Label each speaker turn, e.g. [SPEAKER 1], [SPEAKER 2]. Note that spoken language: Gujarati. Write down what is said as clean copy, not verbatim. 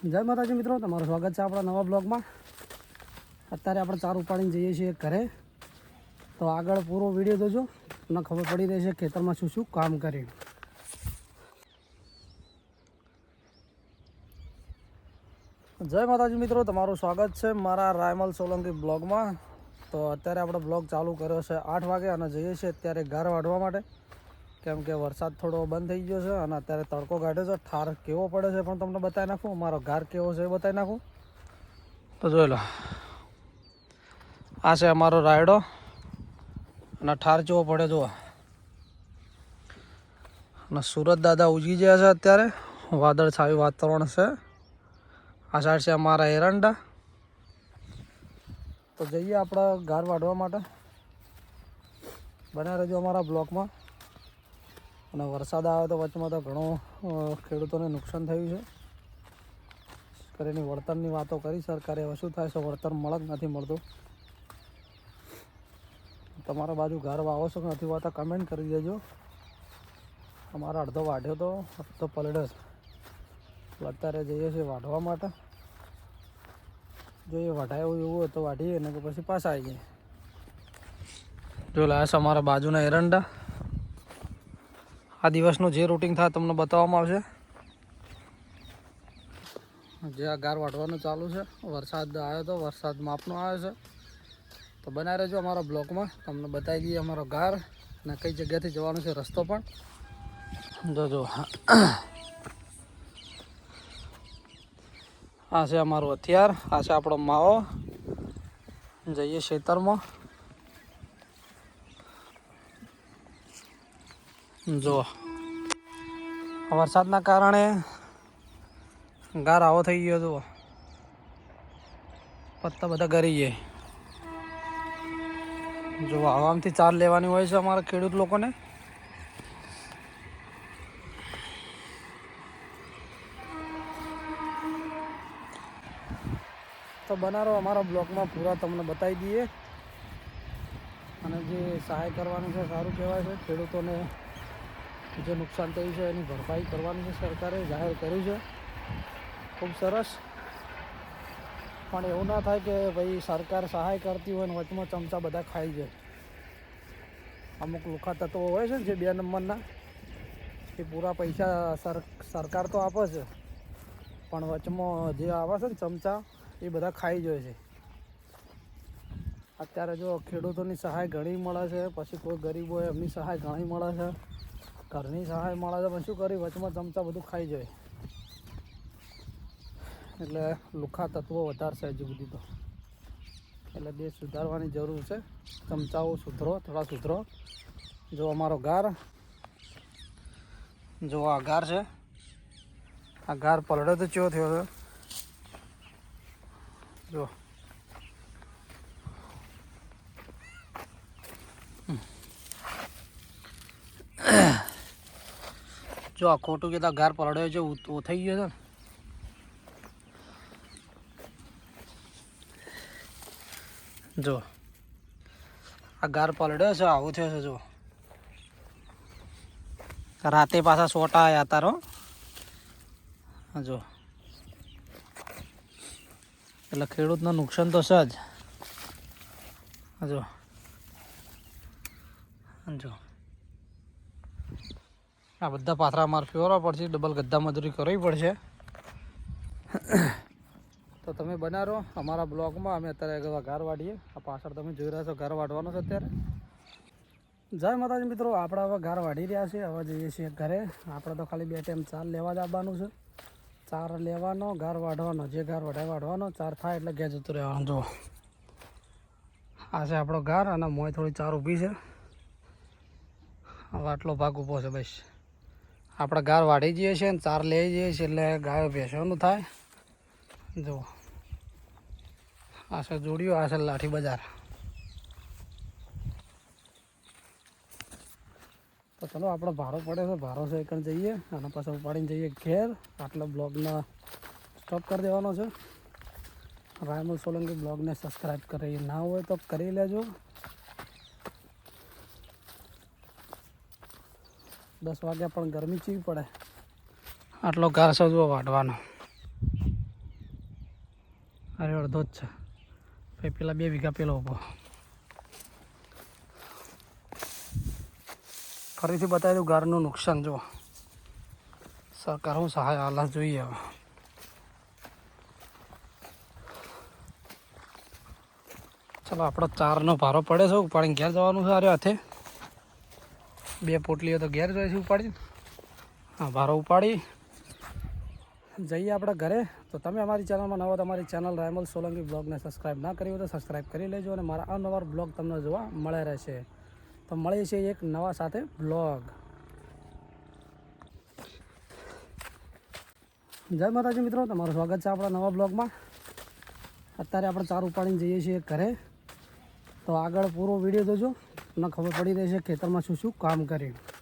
[SPEAKER 1] જય માતાજી મિત્રો, તમારું સ્વાગત છે આપણા નવા બ્લોગમાં. અત્યારે આપણે ચાર ઉપાડીને જઈએ છીએ ઘરે, તો આગળ પૂરો વિડીયો જોજો, તમને ખબર પડી રહેશે ખેતરમાં શું શું કામ કર્યું. જય માતાજી મિત્રો, તમારું સ્વાગત છે મારા રાયમલ સોલંકી બ્લોગમાં. તો અત્યારે આપણે બ્લોગ ચાલુ કર્યો છે 8 વાગે અને જઈએ છીએ અત્યારે ઘર વાઢવા માટે, કેમ કે વરસાદ થોડો બંધ થઈ ગયો છે અને અત્યારે તડકો કાઢ્યો છે. ઠાર કેવો પડે છે પણ તમને બતાવી નાખું, મારો ઘર કેવો છે એ બતાવી નાખું. તો જોઈ લો, આ છે અમારો રાયડો અને ઠાર જેવો પડે જુઓ. અને સુરત દાદા ઉગી ગયા છે અત્યારે, વાદળ છાયું વાતાવરણ છે. આ સાઈડ છે અમારા એરંડા. તો જઈએ આપણે ઘર વાઢવા માટે, બન્યા રહેજો અમારા બ્લોકમાં. અને વરસાદ આવે તો વચમાં તો ઘણું ખેડૂતોને નુકસાન થયું છે. કરીને વળતરની વાતો કરી સરકારે, હવે શું થાય છે, વળતર મળે જ નથી મળતું. તમારા બાજુ ઘર વાવો છો કે નથી વાવતા કમેન્ટ કરી દેજો. અમારો અડધો વાઢ્યો તો અડધો પલળ્યો છે. અત્યારે જઈએ છીએ વાઢવા માટે. જો એ વઢાય એવું હોય તો વાઢીએ ને પછી પાછા આવીએ. જો લાયા છે અમારા બાજુના એરંડા. આ દિવસનું જે રૂટિન થાય તમને બતાવવામાં આવશે. જે આ ગાર વાઢવાનું ચાલુ છે, વરસાદ આવ્યો તો વરસાદ માપનો આવ્યો છે. તો બનાવી રહેજો અમારા બ્લોકમાં, તમને બતાવી દઈએ અમારો ગાર અને કઈ જગ્યાથી જવાનું છે રસ્તો પણ. જોજો, આ છે અમારું હથિયાર, આ છે આપણો માવો. જઈએ ખેતરમાં. જો વરસાદના કારણે ગાર આવો થઈ ગયો. જુઓ, પત્તા બધા ગરી જાય. જો આવામથી ચાર લેવાની હોય છે અમારા ખેડૂત લોકોને. તો બનારો અમારા બ્લોકમાં પૂરા તમને બતાવી દઈએ. અને જે સહાય કરવાનું છે સારું કહેવાય છે. ખેડૂતોને જે નુકસાન થયું છે એની ભરપાઈ કરવાની છે, સરકારે જાહેર કર્યું છે. ખૂબ સરસ. પણ એવું ના થાય કે ભાઈ સરકાર સહાય કરતી હોય ને વચમાં ચમચા બધા ખાઈ જાય. અમુક લુખા તત્વો હોય છે ને જે 2 નંબરના, એ પૂરા પૈસા સરકાર તો આપે છે, પણ વચમાં જે આવે છે ને ચમચા, એ બધા ખાઈ જાય છે. અત્યારે જો ખેડૂતોની સહાય ઘણી મળે છે, પછી કોઈ ગરીબ હોય એમની સહાય ઘણી મળે છે, ઘરની સહાય મળે છે, પણ શું કરી વચમાં ચમચા બધું ખાઈ જાય. એટલે લુખા તત્વો વધારે છે હજુ બધી. તો એટલે દેશ સુધારવાની જરૂર છે. ચમચાઓ સુધરો, થોડા સુધરો. જો અમારો ગાર, જો આ ગાર છે, આ ગાર પલળે તો ચેવો થયો છે. જો જો આ ખોટું કહેતા ગાર પલળ્યો છે, ઓ થઈ ગયો છે ને. જો આ ગાર પલળ્યો છે, આવું થયો છે. જો રાતે પાછા સોટા આવ્યા તારો. જો એટલે ખેડૂતનું નુકસાન તો છે જ. જો જો આ બધા પાથરા માર ફેરવા પડશે, ડબલ ગદ્દા મજૂરી કરવી પડશે. તો તમે બના રહો અમારા બ્લોગમાં. અમે અત્યારે ઘર વાઢીએ. આ પાછળ તમે જોઈ રહ્યા છો ઘર વાઢવાનો છે અત્યારે. જય માતાજી મિત્રો, આપણે હવે ઘર વાઢી રહ્યા છીએ. હવે જઈએ છીએ ઘરે. આપણે તો ખાલી 2 ટાઈમ ચાર લેવા જ આવવાનું છે. ચાર લેવાનો, ઘર વાઢવાનો. જે ઘર વઢાય વાઢવાનો, ચાર થાય એટલે ઘેર જતું રહેવાનું. જુઓ, આ છે આપણો ઘર અને મોય થોડી ચાર ઊભી છે. હવે આટલો ભાગ ઊભો છે. બસ આપણે ઘર વાઢી જઈએ છીએ ને ચાર લઈ જઈએ છીએ એટલે ગાયો ભેંસવાનું થાય. જુઓ, આ છે જોડિયો, આ છે લાઠી બજાર. તો ચલો, આપણો ભારો પડે છે, ભારો છે એકણ જઈએ અને પાછા ઉપાડીને જઈએ ઘેર. આટલા બ્લોગના સ્ટોપ કરી દેવાનો છે. રાયમલ સોલંકી બ્લોગને સબસ્ક્રાઈબ કરી ના હોય તો કરી લેજો. 10 વાગ્યા પણ ગરમી ચીવી પડે. આટલો ઘાસ જો વાઢવાનો. એ અડધો જ છે. પછી પેલા 2 વીઘા પેલો ઊભો. ફરીથી બતાવી દઉં ગારનું નુકસાન. જો સરકાર હું સહાય હાલત જોઈએ હવે. ચલો આપણો 4નો ભારો પડે છે. ઉપાડીને ઘેર જવાનું છે. અરે હાથે 2 પોટલીઓ તો ઘેર જાય છે ઉપાડી. હા, ભારો ઉપાડી જઈએ આપણે ઘરે. તો તમે અમારી ચેનલમાં નવો તમારી ચેનલ રાયમલ સોલંકી બ્લોગને સબસ્ક્રાઈબ ના કરી હોય તો સબસ્ક્રાઈબ કરી લેજો અને મારા અનવર બ્લોગ તમને જોવા મળે રહેશે. તો મળીએ છીએ એક નવા સાથે બ્લોગ. જય માતાજી મિત્રો, તમારું સ્વાગત છે આપણા નવા બ્લોગમાં. અત્યારે આપણે 4 ઉપાડીને જઈએ છીએ ઘરે. તો આગળ પૂરો વિડીયો જોજો, તમને ખબર પડી રહેશે ખેતરમાં શું શું કામ કર્યું.